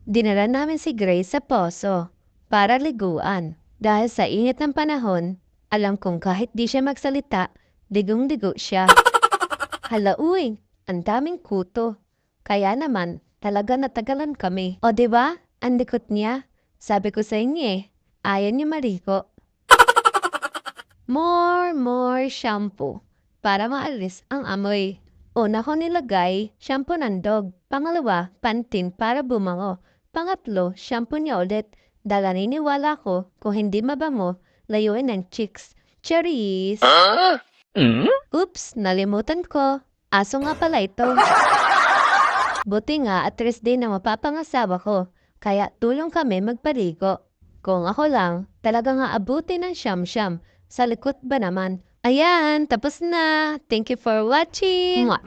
Dinala namin si Grace sa poso para liguan. Dahil sa init ng panahon, alam kong kahit di siya magsalita, digong-digo siya. Hala uy, ang daming kuto. Kaya naman, talaga natagalan kami. O diba? Ang likot niya. Sabi ko sa inyo ayaw niya maliko. More shampoo para maalis ang amoy. Una ko nilagay, shampoo ng dog. Pangalawa, pantin para bumango. Pangatlo, shampoo niya ulit. Dahil naniniwala ko, kung hindi mabango, layuin ng chicks. Cherries! Oops, nalimutan ko. Aso nga pala ito. Buti nga at least din na mapapangasawa ko. Kaya tulong kami magpaligo. Kung ako lang, talagang aabuti ng siyam-siyam. Sa likod ba naman? Ayan, tapos na. Thank you for watching. Mwah!